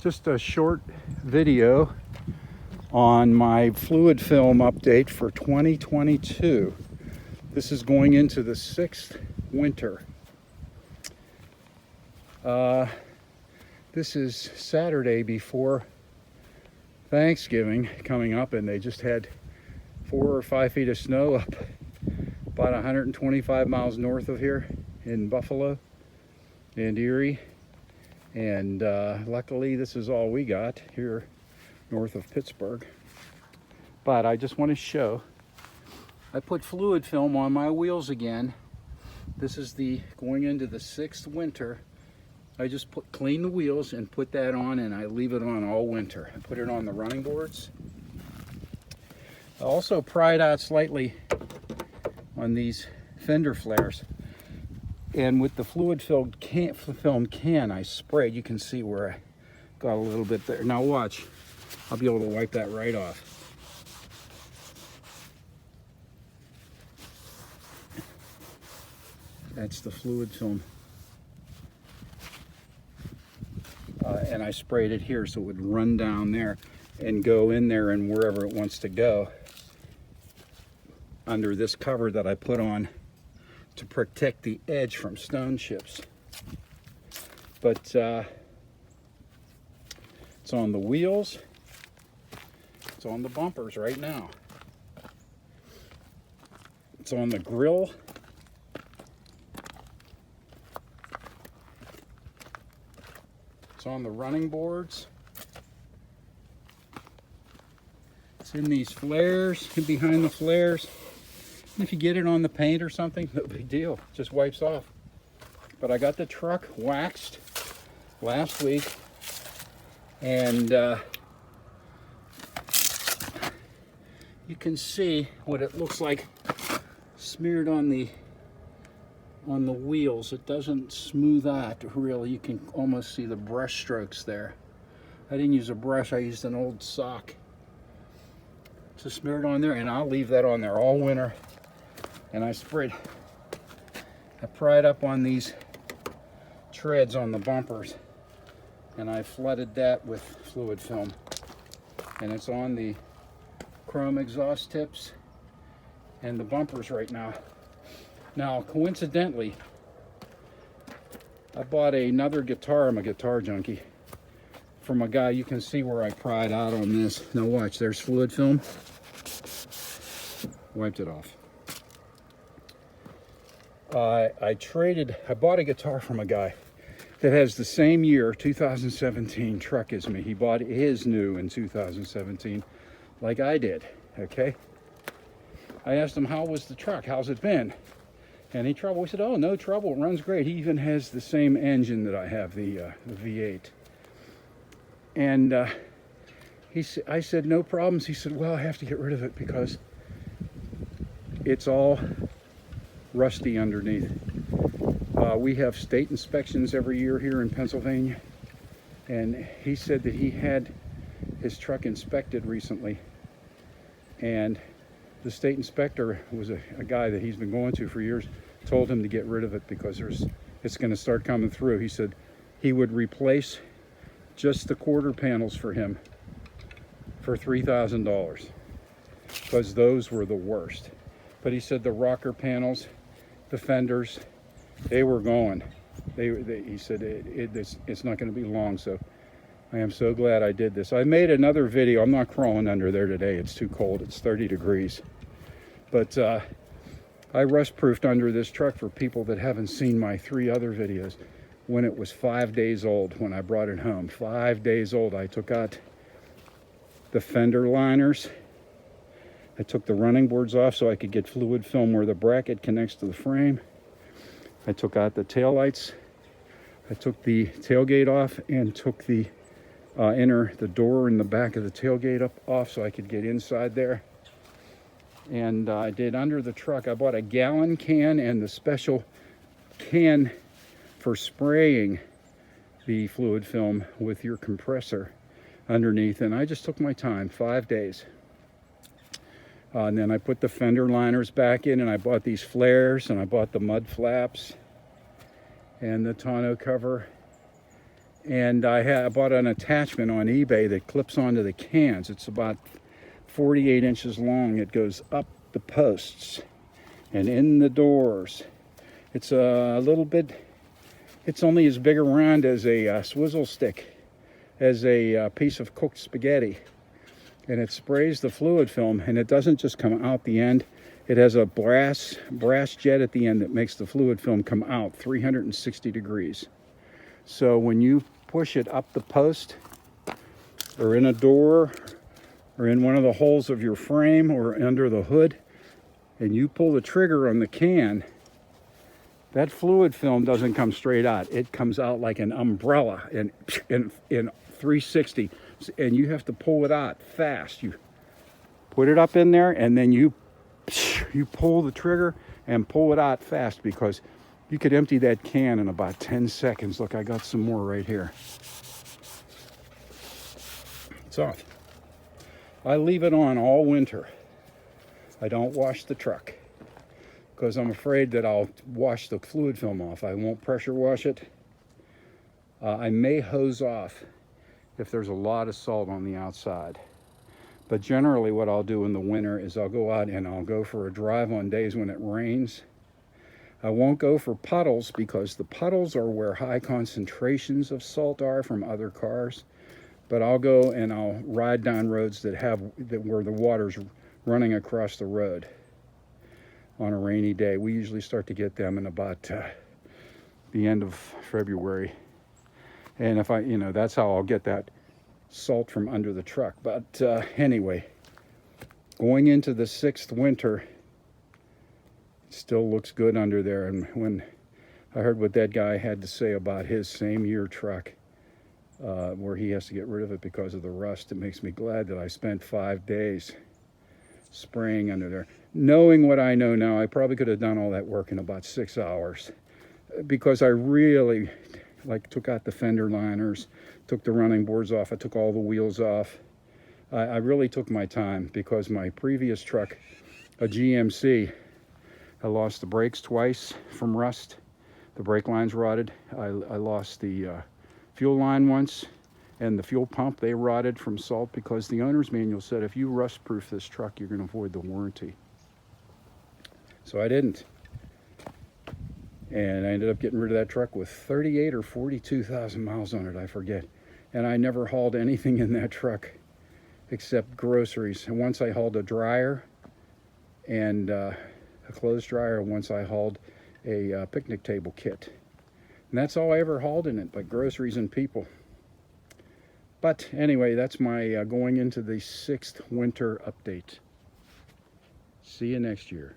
Just a short video on my fluid film update for 2022. This is going into the 6th winter. This is Saturday before Thanksgiving coming up, and they just had 4 or 5 feet of snow up about 125 miles north of here in Buffalo and Erie. And luckily this is all we got here north of Pittsburgh. But I just want to show, I put fluid film on my wheels again. This is going into the 6th winter. I just clean the wheels and put that on, and I leave it on all winter. I put it on the running boards. I also pried out slightly on these fender flares. And with the fluid filled film can I sprayed, you can see where I got a little bit there. Now watch, I'll be able to wipe that right off. That's the fluid film. And I sprayed it here so it would run down there and go in there and wherever it wants to go under this cover that I put on to protect the edge from stone chips. But it's on the wheels, it's on the bumpers right now, it's on the grill, it's on the running boards, it's in these flares, behind the flares. If you get it on the paint or something, no big deal, just wipes off. But I got the truck waxed last week, and you can see what it looks like smeared on the wheels. It doesn't smooth out really. You can almost see the brush strokes there. I didn't use a brush, I used an old sock to smear it on there, and I'll leave that on there all winter. And I pried up on these treads on the bumpers, and I flooded that with fluid film. And it's on the chrome exhaust tips and the bumpers right now. Now, coincidentally, I bought another guitar, I'm a guitar junkie, from a guy. You can see where I pried out on this. Now watch, there's fluid film. Wiped it off. I bought a guitar from a guy that has the same year, 2017 truck as me. He bought his new in 2017, like I did, okay? I asked him, how was the truck? How's it been? Any trouble? He said, oh, no trouble, it runs great. He even has the same engine that I have, the V8. And I said, no problems. He said, well, I have to get rid of it because it's all rusty underneath. We have state inspections every year here in Pennsylvania, and he said that he had his truck inspected recently, and the state inspector was a guy that he's been going to for years, told him to get rid of it because it's going to start coming through. He said he would replace just the quarter panels for him for $3,000 because those were the worst. But he said the rocker panels, the fenders, they were going. He said it's not going to be long, so I am so glad I did this. I made another video. I'm not crawling under there today. It's too cold. It's 30 degrees. But I rust-proofed under this truck for people that haven't seen my 3 other videos when it was 5 days old when I brought it home. 5 days old. I took out the fender liners. I took the running boards off so I could get fluid film where the bracket connects to the frame. I took out the taillights. I took the tailgate off and took the the door in the back of the tailgate off so I could get inside there. And I did under the truck. I bought a gallon can and the special can for spraying the fluid film with your compressor underneath. And I just took my time, 5 days. And then I put the fender liners back in, and I bought these flares, and I bought the mud flaps and the tonneau cover And I bought an attachment on eBay that clips onto the cans. It's about 48 inches long. It goes up the posts and in the doors. It's a little bit, it's only as big around as a swizzle stick, as a piece of cooked spaghetti. And it sprays the fluid film, and it doesn't just come out the end. It has a brass jet at the end that makes the fluid film come out 360 degrees. So when you push it up the post, or in a door, or in one of the holes of your frame, or under the hood, and you pull the trigger on the can, that fluid film doesn't come straight out. It comes out like an umbrella in 360, and you have to pull it out fast. You put it up in there, and then you pull the trigger and pull it out fast, because you could empty that can in about 10 seconds. Look, I got some more right here. It's off. I leave it on all winter. I don't wash the truck because I'm afraid that I'll wash the fluid film off. I won't pressure wash it. I may hose off if there's a lot of salt on the outside. But generally what I'll do in the winter is I'll go out and I'll go for a drive on days when it rains. I won't go for puddles, because the puddles are where high concentrations of salt are from other cars. But I'll go and I'll ride down roads where the water's running across the road on a rainy day. We usually start to get them in about the end of February. And if that's how I'll get that salt from under the truck. But anyway, going into the 6th winter, it still looks good under there. And when I heard what that guy had to say about his same year truck, where he has to get rid of it because of the rust, it makes me glad that I spent 5 days spraying under there. Knowing what I know now, I probably could have done all that work in about 6 hours, because I really took out the fender liners, took the running boards off, I took all the wheels off. I really took my time, because my previous truck, a GMC, I lost the brakes twice from rust. The brake lines rotted. I lost the fuel line once, and the fuel pump, they rotted from salt, because the owner's manual said if you rust proof this truck, you're going to avoid the warranty. So I didn't. And I ended up getting rid of that truck with 38 or 42,000 miles on it, I forget. And I never hauled anything in that truck except groceries. And once I hauled a dryer and a clothes dryer, and once I hauled a picnic table kit. And that's all I ever hauled in it, but groceries and people. But anyway, that's my going into the 6th winter update. See you next year.